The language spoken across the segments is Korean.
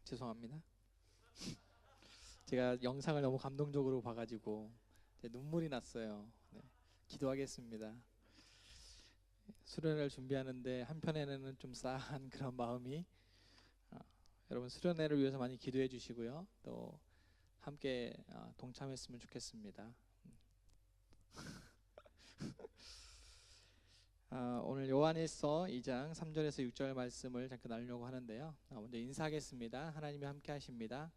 죄송합니다. 제가 영상을 너무 감동적으로 봐가지고 눈물이 났어요. 네, 기도하겠습니다. 수련회를 준비하는데 한편에는 좀 싸한 그런 마음이 여러분 수련회를 위해서 많이 기도해 주시고요. 또 함께 동참했으면 좋겠습니다. 오늘 요한일서 2장 3절에서 6절 말씀을 잠깐 나누려고 하는데요. 먼저 인사하겠습니다. 하나님이 함께 하십니다.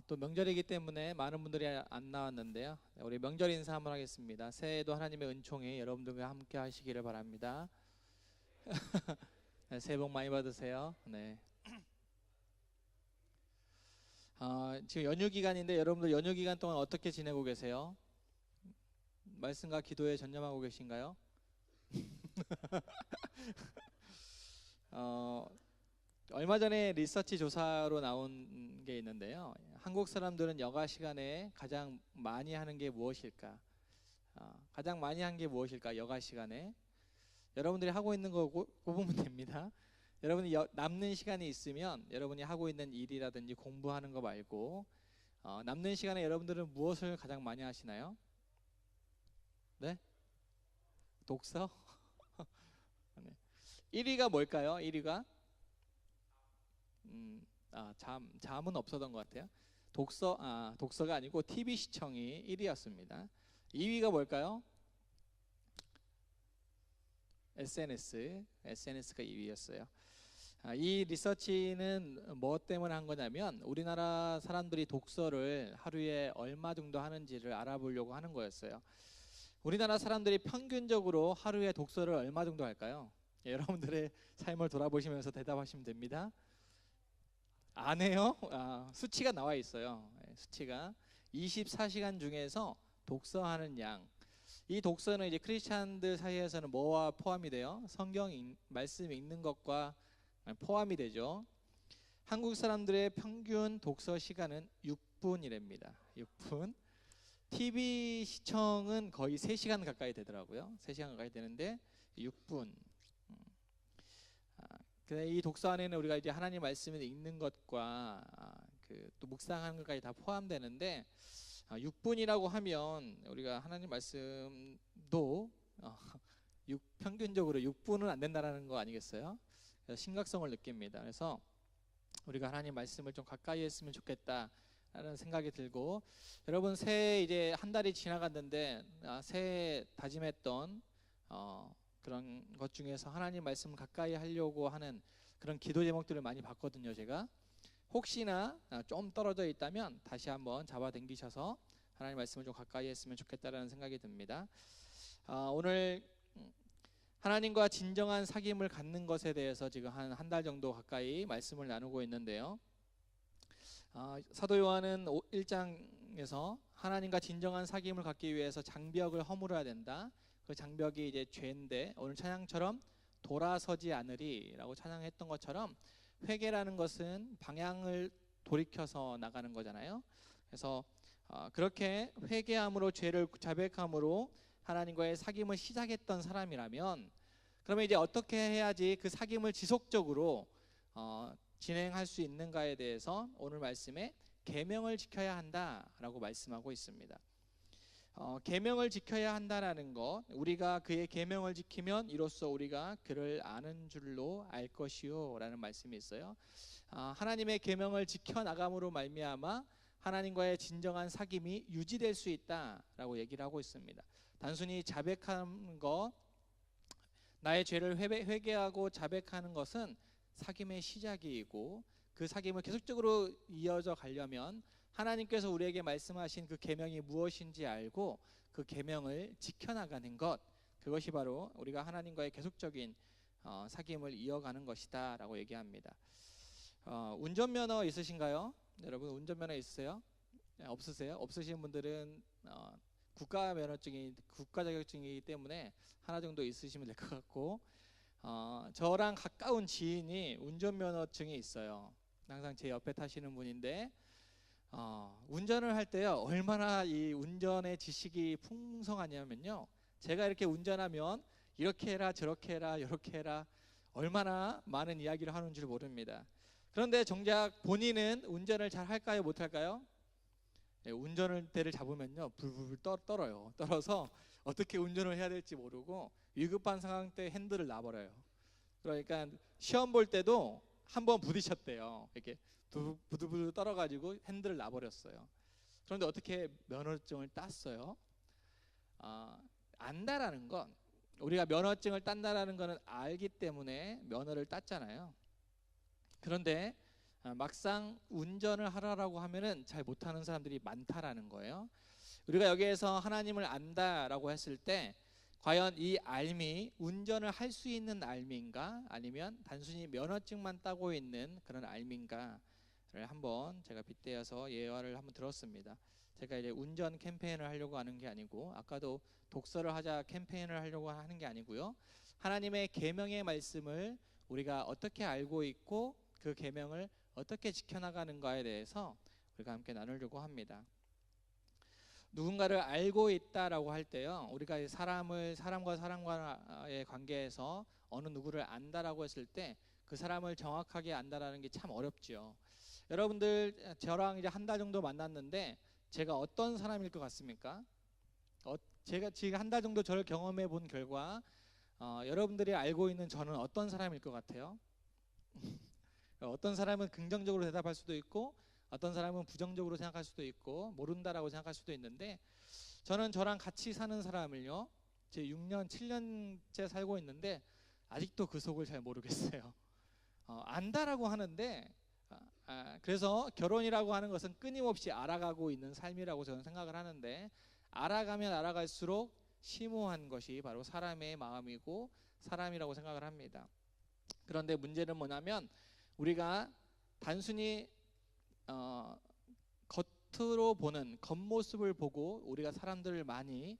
또 명절이기 때문에 많은 분들이 안 나왔는데요. 우리 명절 인사 한번 하겠습니다. 새해에도 하나님의 은총이 여러분들과 함께 하시기를 바랍니다. 네, 새해 복 많이 받으세요. 네. 지금 연휴 기간인데 여러분들 연휴 기간 동안 어떻게 지내고 계세요? 말씀과 기도에 전념하고 계신가요? 얼마 전에 리서치 조사로 나온 게 있는데요. 한국 사람들은 여가 시간에 가장 많이 하는 게 무엇일까? 가장 많이 한 게 무엇일까? 여가 시간에 여러분들이 하고 있는 거 꼽으면 됩니다. 여러분이 남는 시간이 있으면 여러분이 하고 있는 일이라든지 공부하는 거 말고 남는 시간에 여러분들은 무엇을 가장 많이 하시나요? 네? 독서? 네. 1위가 뭘까요? 1위가? 잠은 없었던 것 같아요. 독서가 아니고 TV 시청이 1위였습니다. 2위가 뭘까요? SNS가 2위였어요. 이 리서치는 뭐 때문에 한 거냐면 우리나라 사람들이 독서를 하루에 얼마 정도 하는지를 알아보려고 하는 거였어요. 우리나라 사람들이 평균적으로 하루에 독서를 얼마 정도 할까요? 여러분들의 삶을 돌아보시면서 대답하시면 됩니다. 안 해요? 수치가 나와 있어요. 수치가 24시간 중에서 독서하는 양. 이 독서는 이제 크리스찬들 사이에서는 뭐와 포함이 돼요? 성경 말씀 읽는 것과 포함이 되죠. 한국 사람들의 평균 독서 시간은 6분이랍니다. 6분. TV 시청은 거의 3시간 가까이 되더라고요. 3시간 가까이 되는데 6분. 이 독서 안에는 우리가 이제 하나님 말씀을 읽는 것과 또 묵상하는 것까지 다 포함되는데 6분이라고 하면 우리가 하나님 말씀도 평균적으로 6분은 안 된다라는 거 아니겠어요? 심각성을 느낍니다. 그래서 우리가 하나님 말씀을 좀 가까이 했으면 좋겠다라는 생각이 들고, 여러분 새해 이제 한 달이 지나갔는데 새해 다짐했던 그런 것 중에서 하나님 말씀을 가까이 하려고 하는 그런 기도 제목들을 많이 봤거든요. 제가 혹시나 좀 떨어져 있다면 다시 한번 잡아당기셔서 하나님 말씀을 좀 가까이 했으면 좋겠다라는 생각이 듭니다. 오늘 하나님과 진정한 사귐을 갖는 것에 대해서 지금 한 달 정도 가까이 말씀을 나누고 있는데요. 사도 요한은 1장에서 하나님과 진정한 사귐을 갖기 위해서 장벽을 허물어야 된다. 그 장벽이 이제 죄인데, 오늘 찬양처럼 돌아서지 않으리라고 찬양했던 것처럼 회개라는 것은 방향을 돌이켜서 나가는 거잖아요. 그래서 그렇게 회개함으로 죄를 자백함으로 하나님과의 사귐을 시작했던 사람이라면, 그러면 이제 어떻게 해야지 그 사귐을 지속적으로 진행할 수 있는가에 대해서 오늘 말씀에 계명을 지켜야 한다라고 말씀하고 있습니다. 계명을 지켜야 한다라는 것, 우리가 그의 계명을 지키면 이로써 우리가 그를 아는 줄로 알 것이요 라는 말씀이 있어요. 하나님의 계명을 지켜나감으로 말미암아 하나님과의 진정한 사귐이 유지될 수 있다라고 얘기를 하고 있습니다. 단순히 자백하는 것, 나의 죄를 회개하고 자백하는 것은 사귐의 시작이고, 그 사귐을 계속적으로 이어져 가려면 하나님께서 우리에게 말씀하신 그 계명이 무엇인지 알고 그 계명을 지켜나가는 것, 그것이 바로 우리가 하나님과의 계속적인 사귐을 이어가는 것이다 라고 얘기합니다. 운전면허 있으신가요? 여러분 운전면허 있으세요? 없으세요? 없으신 분들은 국가 자격증이기 때문에 하나 정도 있으시면 될 것 같고, 저랑 가까운 지인이 운전면허증이 있어요. 항상 제 옆에 타시는 분인데 운전을 할 때요, 얼마나 이 운전의 지식이 풍성하냐면요, 제가 이렇게 운전하면 이렇게 해라 저렇게 해라 이렇게 해라 얼마나 많은 이야기를 하는 줄 모릅니다. 그런데 정작 본인은 운전을 잘 할까요, 못 할까요? 운전대를 잡으면요 불불 떨어요. 떨어서 어떻게 운전을 해야 될지 모르고 위급한 상황 때 핸들을 놔버려요. 그러니까 시험 볼 때도 한번 부딪혔대요. 이렇게 부들부들 떨어가지고 핸들을 놔버렸어요. 그런데 어떻게 면허증을 땄어요? 안다라는 건, 우리가 면허증을 딴다라는 거는 알기 때문에 면허를 땄잖아요. 그런데 막상 운전을 하라고 하면은 잘 못하는 사람들이 많다라는 거예요. 우리가 여기에서 하나님을 안다라고 했을 때 과연 이 알미 운전을 할 수 있는 알미인가, 아니면 단순히 면허증만 따고 있는 그런 알미인가를 한번 제가 빗대어서 예화를 한번 들었습니다. 제가 이제 운전 캠페인을 하려고 하는 게 아니고, 아까도 독서를 하자 캠페인을 하려고 하는 게 아니고요. 하나님의 계명의 말씀을 우리가 어떻게 알고 있고 그 계명을 어떻게 지켜나가는가에 대해서 우리가 함께 나누려고 합니다. 누군가를 알고 있다라고 할 때요, 우리가 사람과 사람과의 관계에서 어느 누구를 안다라고 했을 때 그 사람을 정확하게 안다라는 게 참 어렵지요. 여러분들, 저랑 이제 한 달 정도 만났는데 제가 어떤 사람일 것 같습니까? 제가 지금 한 달 정도 저를 경험해 본 결과 여러분들이 알고 있는 저는 어떤 사람일 것 같아요? 어떤 사람은 긍정적으로 대답할 수도 있고, 어떤 사람은 부정적으로 생각할 수도 있고, 모른다라고 생각할 수도 있는데, 저는 저랑 같이 사는 사람을요, 제 6년, 7년째 살고 있는데 아직도 그 속을 잘 모르겠어요. 안다라고 하는데, 그래서 결혼이라고 하는 것은 끊임없이 알아가고 있는 삶이라고 저는 생각을 하는데, 알아가면 알아갈수록 심오한 것이 바로 사람의 마음이고 사람이라고 생각을 합니다. 그런데 문제는 뭐냐면, 우리가 단순히 겉으로 보는 겉모습을 보고 우리가 사람들을 많이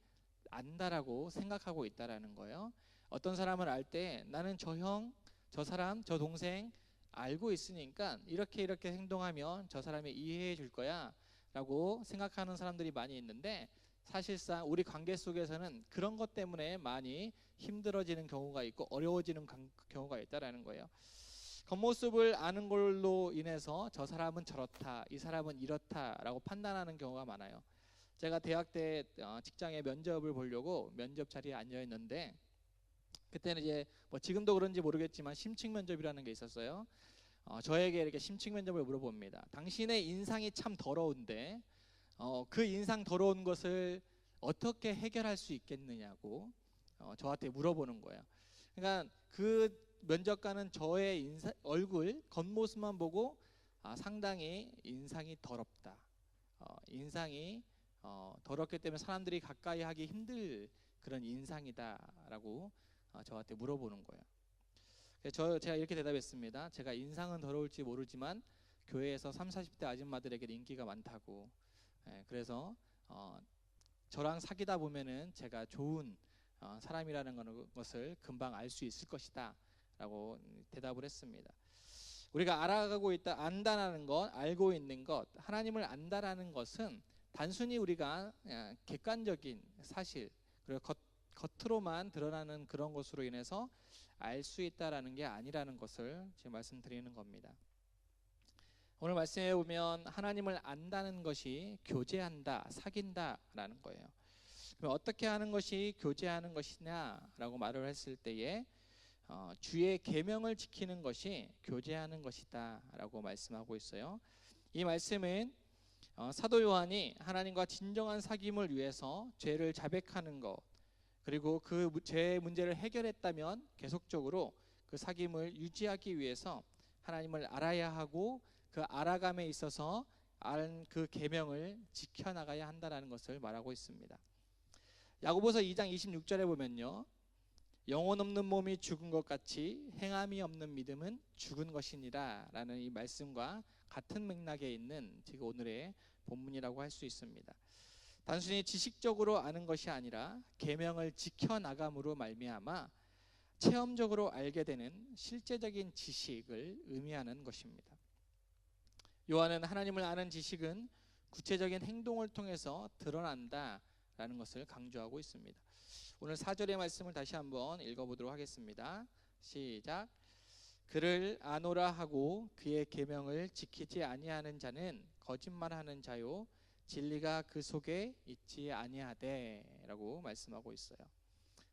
안다라고 생각하고 있다라는 거예요. 어떤 사람을 알 때 나는 저 형, 저 사람, 저 동생 알고 있으니까 이렇게 행동하면 저 사람이 이해해 줄 거야 라고 생각하는 사람들이 많이 있는데, 사실상 우리 관계 속에서는 그런 것 때문에 많이 힘들어지는 경우가 있고 어려워지는 경우가 있다라는 거예요. 겉모습을 아는 걸로 인해서 저 사람은 저렇다, 이 사람은 이렇다라고 판단하는 경우가 많아요. 제가 대학 때 직장에 면접을 보려고 면접 자리에 앉아 있는데, 그때는 이제 뭐 지금도 그런지 모르겠지만 심층 면접이라는 게 있었어요. 저에게 이렇게 심층 면접을 물어봅니다. 당신의 인상이 참 더러운데 그 인상 더러운 것을 어떻게 해결할 수 있겠느냐고 저한테 물어보는 거예요. 그러니까 그 면접관은 저의 얼굴 겉모습만 보고 상당히 인상이 더럽다, 인상이 더럽기 때문에 사람들이 가까이 하기 힘들 그런 인상이다라고 저한테 물어보는 거예요. 제가 이렇게 대답했습니다. 제가 인상은 더러울지 모르지만 교회에서 30, 40대 아줌마들에게 인기가 많다고. 그래서 저랑 사귀다 보면은 제가 좋은 사람이라는 것을 금방 알 수 있을 것이다 라고 대답을 했습니다. 우리가 알아가고 있다, 안다라는 것, 알고 있는 것, 하나님을 안다라는 것은 단순히 우리가 객관적인 사실, 그리고 겉으로만 드러나는 그런 것으로 인해서 알 수 있다라는 게 아니라는 것을 지금 말씀드리는 겁니다. 오늘 말씀에 보면 하나님을 안다는 것이 교제한다, 사귄다라는 거예요. 그럼 어떻게 하는 것이 교제하는 것이냐라고 말을 했을 때에 주의 계명을 지키는 것이 교제하는 것이다라고 말씀하고 있어요. 이 말씀은 사도 요한이 하나님과 진정한 사귐을 위해서 죄를 자백하는 것, 그리고 그 죄의 문제를 해결했다면 계속적으로 그 사귐을 유지하기 위해서 하나님을 알아야 하고, 그 알아감에 있어서 아는 그 계명을 지켜나가야 한다는 것을 말하고 있습니다. 야고보서 2장 26절에 보면요, 영혼 없는 몸이 죽은 것 같이 행함이 없는 믿음은 죽은 것이니라 라는 이 말씀과 같은 맥락에 있는 지금 오늘의 본문이라고 할 수 있습니다. 단순히 지식적으로 아는 것이 아니라 계명을 지켜나감으로 말미암아 체험적으로 알게 되는 실제적인 지식을 의미하는 것입니다. 요한은 하나님을 아는 지식은 구체적인 행동을 통해서 드러난다라는 것을 강조하고 있습니다. 오늘 4절의 말씀을 다시 한번 읽어보도록 하겠습니다. 시작. 그를 아노라 하고 그의 계명을 지키지 아니하는 자는 거짓말하는 자요 진리가 그 속에 있지 아니하되라고 말씀하고 있어요.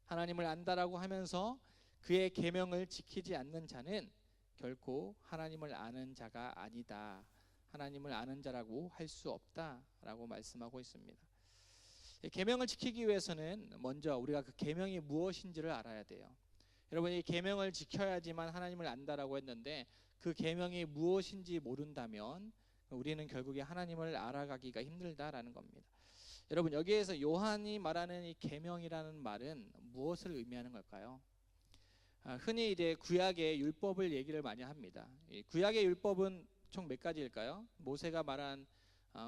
하나님을 안다라고 하면서 그의 계명을 지키지 않는 자는 결코 하나님을 아는 자가 아니다. 하나님을 아는 자라고 할 수 없다라고 말씀하고 있습니다. 계명을 지키기 위해서는 먼저 우리가 그 계명이 무엇인지를 알아야 돼요. 여러분, 이 계명을 지켜야지만 하나님을 안다라고 했는데 그 계명이 무엇인지 모른다면 우리는 결국에 하나님을 알아가기가 힘들다라는 겁니다. 여러분, 여기에서 요한이 말하는 이 계명이라는 말은 무엇을 의미하는 걸까요? 흔히 이제 구약의 율법을 얘기를 많이 합니다. 이 구약의 율법은 총 몇 가지일까요? 모세가 말한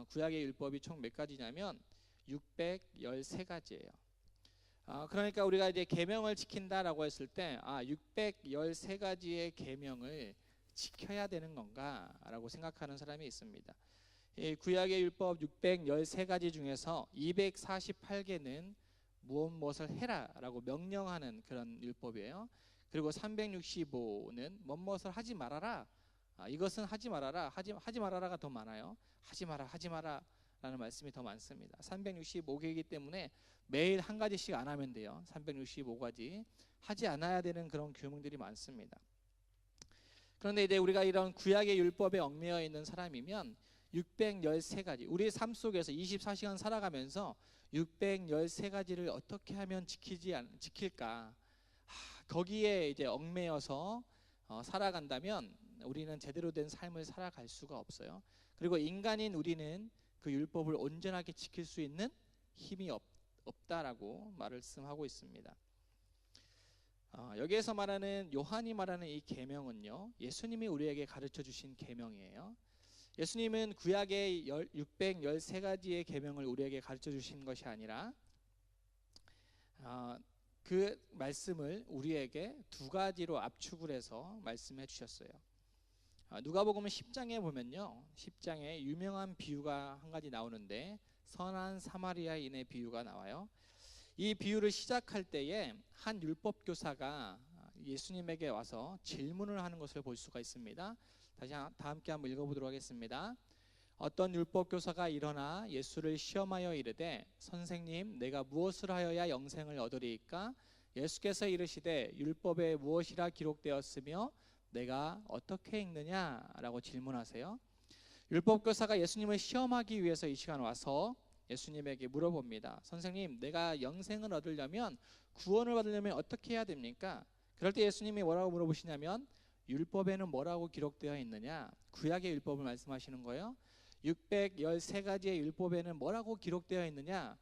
구약의 율법이 총 몇 가지냐면 613가지예요. 그러니까 우리가 이제 계명을 지킨다라고 했을 때 613가지의 계명을 지켜야 되는 건가라고 생각하는 사람이 있습니다. 이 구약의 율법 613가지 중에서 248개는 무엇을 해라라고 명령하는 그런 율법이에요. 그리고 365는 무엇을 하지 말아라. 이것은 하지 말아라. 하지 말아라가 더 많아요. 하지 마라 라는 말씀이 더 많습니다. 365개이기 때문에 매일 한 가지씩 안 하면 돼요. 365가지 하지 않아야 되는 그런 규명들이 많습니다. 그런데 이제 우리가 이런 구약의 율법에 얽매여 있는 사람이면 613가지, 우리의 삶 속에서 24시간 살아가면서 613가지를 어떻게 하면 지킬까? 거기에 이제 얽매여서 살아간다면 우리는 제대로 된 삶을 살아갈 수가 없어요. 그리고 인간인 우리는 그 율법을 온전하게 지킬 수 있는 힘이 없다라고 말씀하고 있습니다. 여기에서 말하는 요한이 말하는 이 계명은요, 예수님이 우리에게 가르쳐 주신 계명이에요. 예수님은 구약의 613가지의 계명을 우리에게 가르쳐 주신 것이 아니라 그 말씀을 우리에게 두 가지로 압축을 해서 말씀해 주셨어요. 누가복음 10장에 보면요, 10장에 유명한 비유가 한 가지 나오는데 선한 사마리아인의 비유가 나와요. 이 비유를 시작할 때에 한 율법 교사가 예수님에게 와서 질문을 하는 것을 볼 수가 있습니다. 다 함께 한번 읽어보도록 하겠습니다. 어떤 율법 교사가 일어나 예수를 시험하여 이르되 선생님, 내가 무엇을 하여야 영생을 얻으리이까? 예수께서 이르시되 율법에 무엇이라 기록되었으며 내가 어떻게 읽느냐라고 질문하세요. 율법 교사가 예수님을 시험하기 위해서 이 시간 와서 예수님에게 물어봅니다. 선생님, 내가 영생을 얻으려면, 구원을 받으려면 어떻게 해야 됩니까? 그럴 때 예수님이 뭐라고 물어보시냐면 율법에는 뭐라고 기록되어 있느냐? 구약의 율법을 말씀하시는 거예요. 613가지의 율법에는 뭐라고 기록되어 있느냐?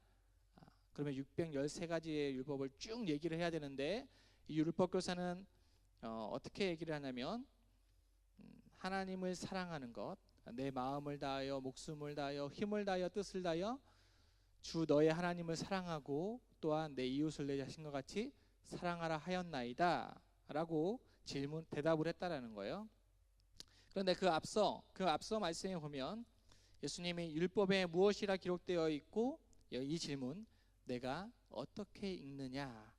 그러면 613가지의 율법을 쭉 얘기를 해야 되는데 이 율법 교사는 어떻게 얘기를 하냐면 하나님을 사랑하는 것, 내 마음을 다하여 목숨을 다하여 힘을 다하여 뜻을 다하여 주 너의 하나님을 사랑하고 또한 내 이웃을 내 자신과 같이 사랑하라 하였나이다 라고 대답을 했다라는 거예요. 그런데 그 앞서 말씀에 보면 예수님이 율법에 무엇이라 기록되어 있고 이 질문, 내가 어떻게 읽느냐,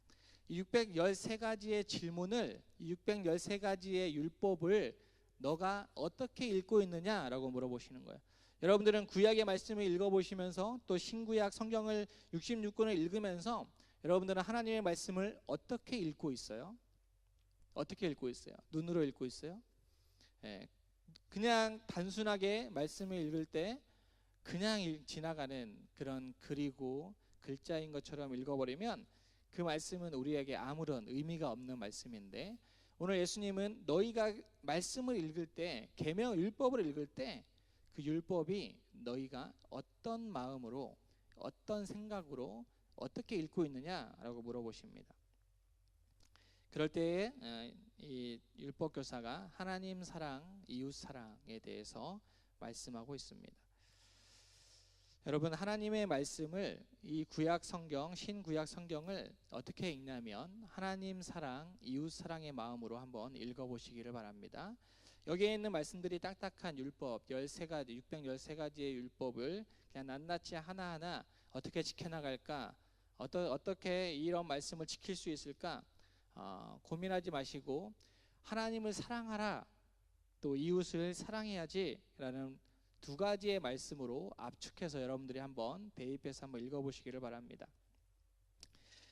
613가지의 질문을, 613가지의 율법을 너가 어떻게 읽고 있느냐라고 물어보시는 거예요. 여러분들은 구약의 말씀을 읽어보시면서 또 신구약 성경을 66권을 읽으면서 여러분들은 하나님의 말씀을 어떻게 읽고 있어요? 어떻게 읽고 있어요? 눈으로 읽고 있어요? 그냥 단순하게 말씀을 읽을 때 그냥 지나가는 그런 글이고 글자인 것처럼 읽어버리면 그 말씀은 우리에게 아무런 의미가 없는 말씀인데, 오늘 예수님은 너희가 말씀을 읽을 때, 계명 율법을 읽을 때 그 율법이 너희가 어떤 마음으로, 어떤 생각으로 어떻게 읽고 있느냐라고 물어보십니다. 그럴 때에 이 율법 교사가 하나님 사랑, 이웃 사랑에 대해서 말씀하고 있습니다. 여러분, 하나님의 말씀을, 이 구약 성경, 신구약 성경을 어떻게 읽냐면 하나님 사랑, 이웃 사랑의 마음으로 한번 읽어보시기를 바랍니다. 여기에 있는 말씀들이 딱딱한 율법 13가지, 613가지의 율법을 그냥 낱낱이 하나하나 어떻게 지켜나갈까, 어떻게 이런 말씀을 지킬 수 있을까 고민하지 마시고 하나님을 사랑하라, 또 이웃을 사랑해야지라는 두 가지의 말씀으로 압축해서 여러분들이 한번 대입해서 한번 읽어보시기를 바랍니다.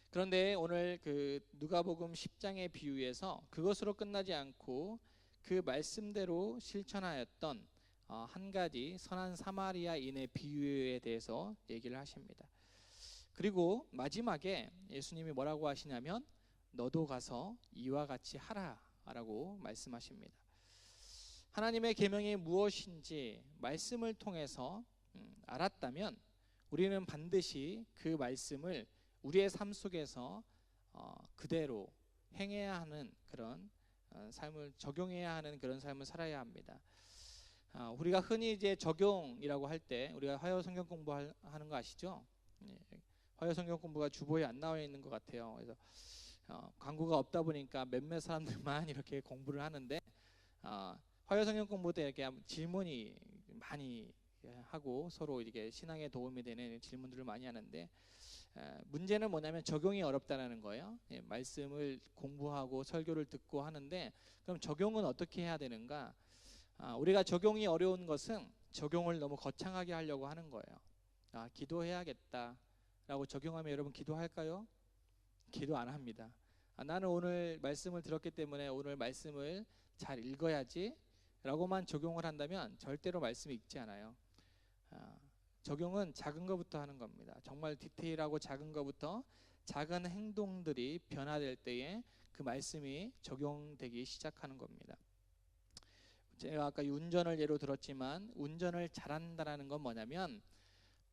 그런데 오늘 그 누가복음 10장의 비유에서 그것으로 끝나지 않고 그 말씀대로 실천하였던 한 가지 선한 사마리아인의 비유에 대해서 얘기를 하십니다. 그리고 마지막에 예수님이 뭐라고 하시냐면 너도 가서 이와 같이 하라라고 말씀하십니다. 하나님의 계명이 무엇인지 말씀을 통해서 알았다면 우리는 반드시 그 말씀을 우리의 삶 속에서 그대로 행해야 하는 그런 삶을 적용해야 하는 그런 삶을 살아야 합니다. 우리가 흔히 이제 적용이라고 할 때 우리가 화요 성경 공부하는 거 아시죠? 화요 성경 공부가 주보에 안 나와 있는 것 같아요. 그래서 광고가 없다 보니까 몇몇 사람들만 이렇게 공부를 하는데 화요 성경 공부 때 이렇게 질문이 많이 하고 서로 이렇게 신앙에 도움이 되는 질문들을 많이 하는데 문제는 뭐냐면 적용이 어렵다는 거예요. 말씀을 공부하고 설교를 듣고 하는데 그럼 적용은 어떻게 해야 되는가? 우리가 적용이 어려운 것은 적용을 너무 거창하게 하려고 하는 거예요. 기도해야겠다라고 적용하면 여러분 기도할까요? 기도 안 합니다. 나는 오늘 말씀을 들었기 때문에 오늘 말씀을 잘 읽어야지 라고만 적용을 한다면 절대로 말씀이 읽지 않아요. 적용은 작은 것부터 하는 겁니다. 정말 디테일하고 작은 것부터 작은 행동들이 변화될 때에 그 말씀이 적용되기 시작하는 겁니다. 제가 아까 운전을 예로 들었지만 운전을 잘한다는 건 뭐냐면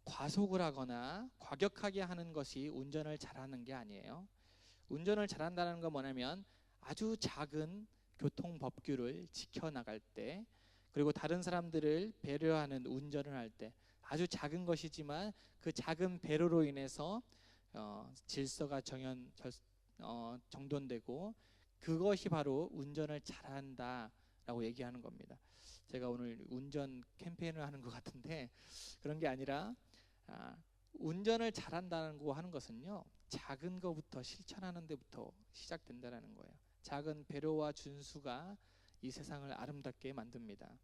과속을 하거나 과격하게 하는 것이 운전을 잘하는 게 아니에요. 운전을 잘한다는 건 뭐냐면 아주 작은 교통 법규를 지켜나갈 때, 그리고 다른 사람들을 배려하는 운전을 할 때 아주 작은 것이지만 그 작은 배려로 인해서 질서가 정돈되고 그것이 바로 운전을 잘한다라고 얘기하는 겁니다. 제가 오늘 운전 캠페인을 하는 것 같은데 그런 게 아니라 운전을 잘한다는 거 하는 것은요, 작은 것부터 실천하는 데부터 시작된다는 거예요. 작은 배려와 준수가 이 세상을 아름답게 만듭니다.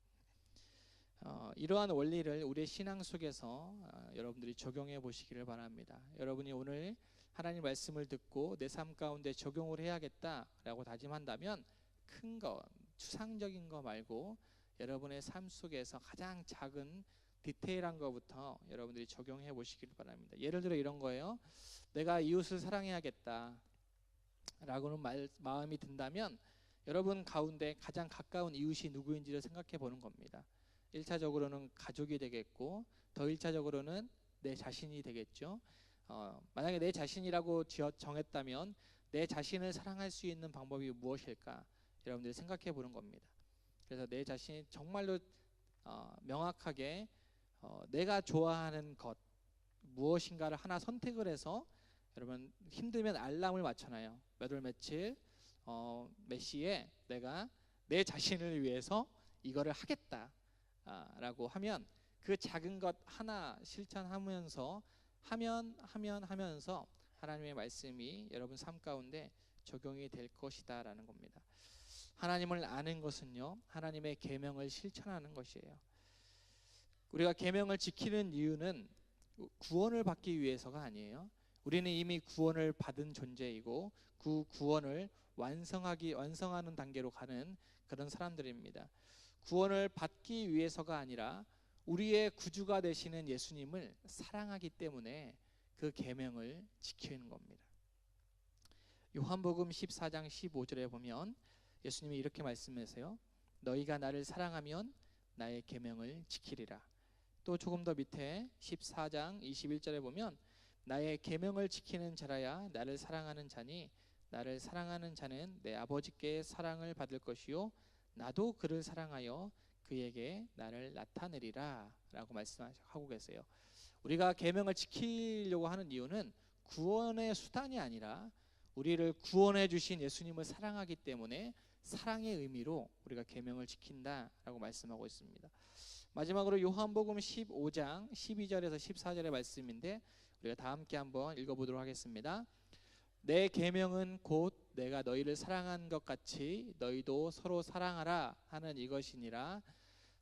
이러한 원리를 우리의 신앙 속에서 여러분들이 적용해 보시기를 바랍니다. 여러분이 오늘 하나님 말씀을 듣고 내 삶 가운데 적용을 해야겠다라고 다짐한다면 큰 거, 추상적인 거 말고 여러분의 삶 속에서 가장 작은 디테일한 것부터 여러분들이 적용해 보시기를 바랍니다. 예를 들어 이런 거예요. 내가 이웃을 사랑해야겠다 라고는 마음이 든다면 여러분 가운데 가장 가까운 이웃이 누구인지를 생각해 보는 겁니다. 1차적으로는 가족이 되겠고 더 1차적으로는 내 자신이 되겠죠. 만약에 내 자신이라고 정했다면 내 자신을 사랑할 수 있는 방법이 무엇일까? 여러분들이 생각해 보는 겁니다. 그래서 내 자신이 정말로 명확하게 내가 좋아하는 것 무엇인가를 하나 선택을 해서, 여러분 힘들면 알람을 맞춰놔요. 몇 월 며칠 몇 시에 내가 내 자신을 위해서 이거를 하겠다 라고 하면 그 작은 것 하나 실천하면서 하면서 하나님의 말씀이 여러분 삶 가운데 적용이 될 것이다 라는 겁니다. 하나님을 아는 것은요, 하나님의 계명을 실천하는 것이에요. 우리가 계명을 지키는 이유는 구원을 받기 위해서가 아니에요. 우리는 이미 구원을 받은 존재이고 그 구원을 완성하는 단계로 가는 그런 사람들입니다. 구원을 받기 위해서가 아니라 우리의 구주가 되시는 예수님을 사랑하기 때문에 그 계명을 지키는 겁니다. 요한복음 14장 15절에 보면 예수님이 이렇게 말씀하세요. 너희가 나를 사랑하면 나의 계명을 지키리라. 또 조금 더 밑에 14장 21절에 보면 나의 계명을 지키는 자라야 나를 사랑하는 자니 나를 사랑하는 자는 내 아버지께 사랑을 받을 것이요 나도 그를 사랑하여 그에게 나를 나타내리라 라고 말씀하고 계세요. 우리가 계명을 지키려고 하는 이유는 구원의 수단이 아니라 우리를 구원해 주신 예수님을 사랑하기 때문에 사랑의 의미로 우리가 계명을 지킨다라고 말씀하고 있습니다. 마지막으로 요한복음 15장 12절에서 14절의 말씀인데 우리가 다 함께 한번 읽어보도록 하겠습니다. 내 계명은 곧 내가 너희를 사랑한 것 같이 너희도 서로 사랑하라 하는 이것이니라.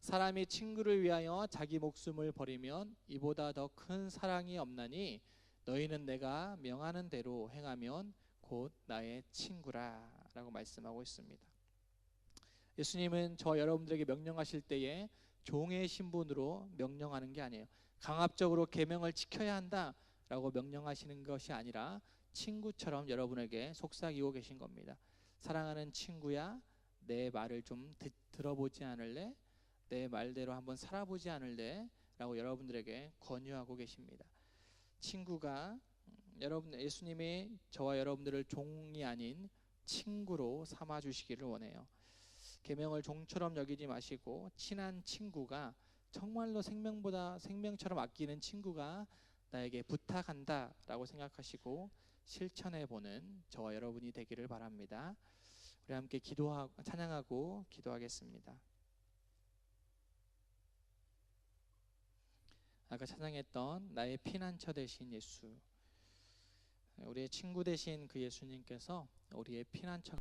사람이 친구를 위하여 자기 목숨을 버리면 이보다 더 큰 사랑이 없나니 너희는 내가 명하는 대로 행하면 곧 나의 친구라 라고 말씀하고 있습니다. 예수님은 저와 여러분들에게 명령하실 때에 종의 신분으로 명령하는 게 아니에요. 강압적으로 계명을 지켜야 한다라고 명령하시는 것이 아니라 친구처럼 여러분에게 속삭이고 계신 겁니다. 사랑하는 친구야, 내 말을 좀 들어보지 않을래? 내 말대로 한번 살아보지 않을래? 라고 여러분들에게 권유하고 계십니다. 친구가 예수님이 저와 여러분들을 종이 아닌 친구로 삼아 주시기를 원해요. 계명을 종처럼 여기지 마시고 친한 친구가, 정말로 생명보다 생명처럼 아끼는 친구가 나에게 부탁한다 라고 생각하시고 실천해 보는 저와 여러분이 되기를 바랍니다. 우리 함께 기도하고 찬양하고 기도하겠습니다. 아까 찬양했던 나의 피난처 되신 예수, 우리의 친구 되신 그 예수님께서 우리의 피난처